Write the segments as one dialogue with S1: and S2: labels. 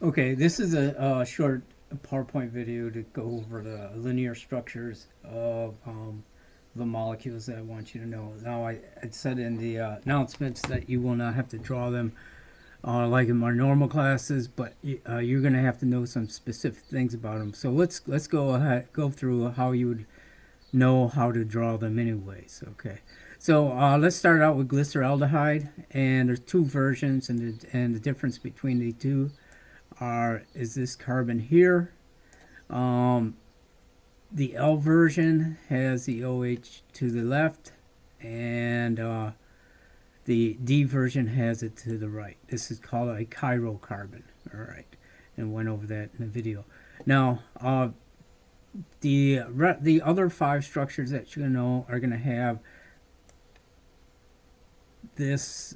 S1: Okay, this is a short PowerPoint video to go over the linear structures of the molecules that I want you to know. Now, I said in the announcements that you will not have to draw them like in our normal classes, but you're going to have to know some specific things about them. So let's go through how you would know how to draw them anyways. Okay, so let's start out with glyceraldehyde, and there's two versions, and the difference between the two is this carbon here. Um, the L version has the OH to the left, and the D version has it to the right. This is called a chirocarbon. All right, and went over that in the video. Now, the other five structures that you're gonna know are gonna have this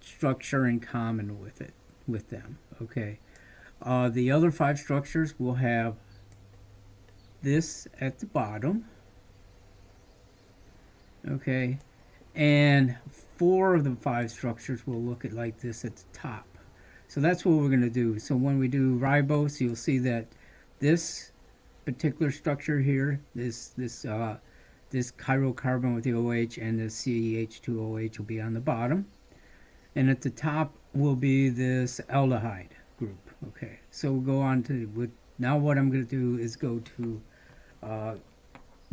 S1: structure in common with them. Okay. The other five structures will have this at the bottom. Okay. And four of the five structures will look at like this at the top. So that's what we're going to do. So when we do ribose, you'll see that this particular structure here, this chirocarbon with the OH and the CH2OH will be on the bottom. And at the top will be this aldehyde group. Okay, so we'll go on to now what I'm going to do is go to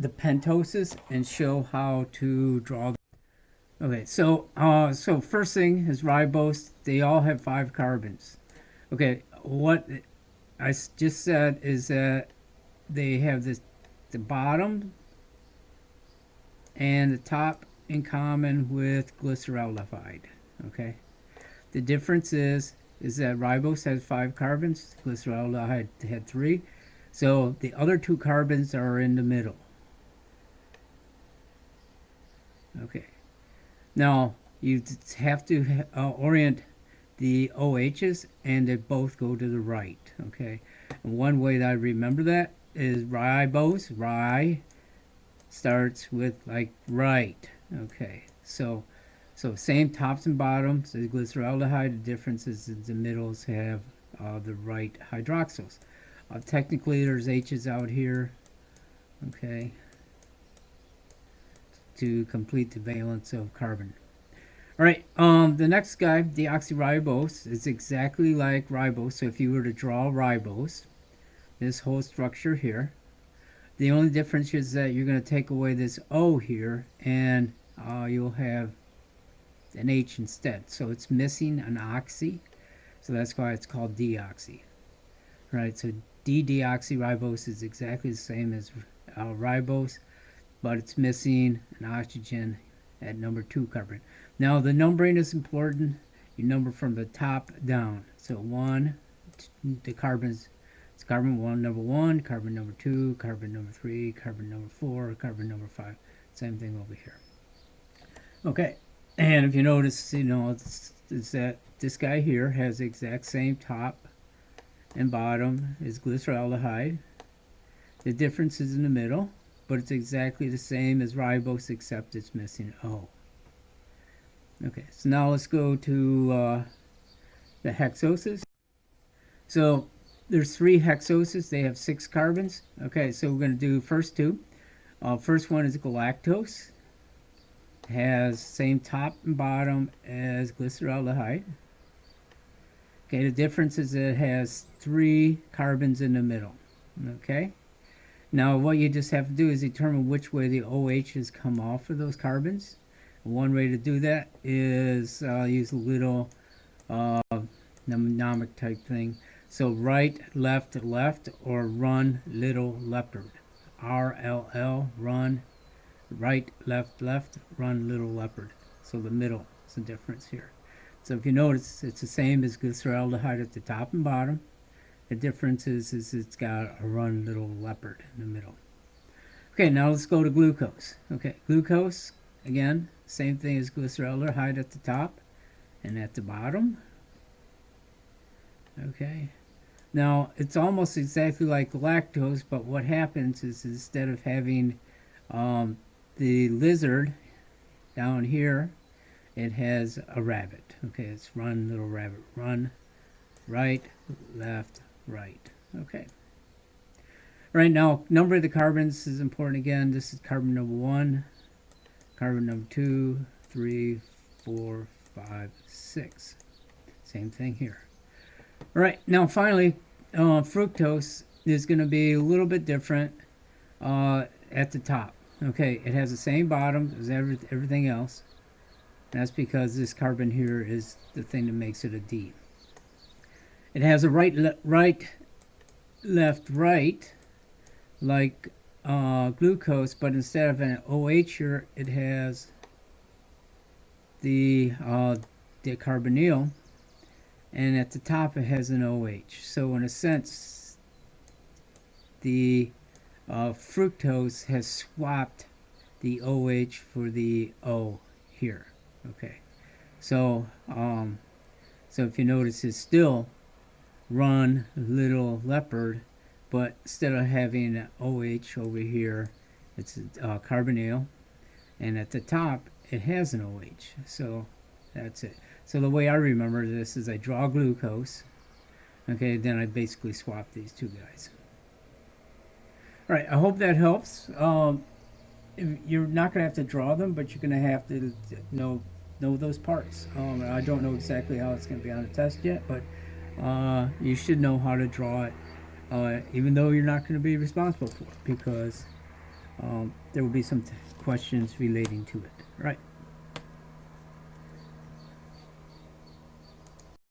S1: the pentoses and show how to draw. Okay, so first thing is ribose. They all have 5 carbons. Okay, what I just said is that they have the bottom and the top in common with glyceraldehyde. Okay, the difference is that ribose has 5 carbons, glyceraldehyde had 3. So the other 2 carbons are in the middle. Okay. Now you have to orient the OHs, and they both go to the right. Okay. And one way that I remember that is ribose. Ri starts with like right. Okay. So same tops and bottoms as glyceraldehyde. The difference is that the middles have the right hydroxyls. Technically, there's H's out here, okay, to complete the valence of carbon. All right, the next guy, deoxyribose, is exactly like ribose. So if you were to draw ribose, this whole structure here, the only difference is that you're going to take away this O here, and you'll have an H instead. So it's missing an oxy. So that's why it's called deoxy. Right, so D-deoxyribose is exactly the same as ribose, but it's missing an oxygen at number 2 carbon. Now the numbering is important. You number from the top down. So 1, the carbons, it's carbon 1, number 1, carbon number 2, carbon number 3, carbon number 4, carbon number 5. Same thing over here. Okay, and if you notice, it's that this guy here has the exact same top and bottom is glyceraldehyde. The difference is in the middle, but it's exactly the same as ribose except it's missing O. Okay, so now let's go to the hexoses. So there's 3 hexoses. They have 6 carbons. Okay, so we're going to do first 2. First one is galactose. Has same top and bottom as glyceraldehyde. Okay, the difference is it has 3 carbons in the middle. Okay, now what you just have to do is determine which way the OHs come off of those carbons. One way to do that is use a little mnemonic type thing. So right, left, left, or run, little leopard. RLL, run, right, left, left, run, little leopard. So the middle is the difference here. So if you notice, it's the same as glyceraldehyde at the top and bottom. The difference is it's got a run little leopard in the middle. Okay, now let's go to glucose. Okay, glucose, again, same thing as glyceraldehyde at the top and at the bottom. Okay, now it's almost exactly like lactose, but what happens is instead of having the lizard down here, it has a rabbit. Okay, it's run little rabbit, run right, left, right. Okay. Right now, number of the carbons is important again. This is carbon number 1, carbon number 2, 3, 4, 5, 6. Same thing here. All right, now finally, fructose is going to be a little bit different at the top. Okay, it has the same bottom as everything else. That's because this carbon here is the thing that makes it a D. It has a right, left, right, like glucose, but instead of an OH here, it has the carbonyl, and at the top it has an OH. So in a sense, the fructose has swapped the OH for the O here. Okay, so so if you notice, it's still run little leopard, but instead of having an OH over here, it's carbonyl, and at the top it has an OH. So that's it. So the way I remember this is I draw glucose, okay, then I basically swap these two guys. All right, I hope that helps. You're not going to have to draw them, but you're going to have to know those parts. I don't know exactly how it's going to be on the test yet, but you should know how to draw it, even though you're not going to be responsible for it, because there will be some questions relating to it. Right.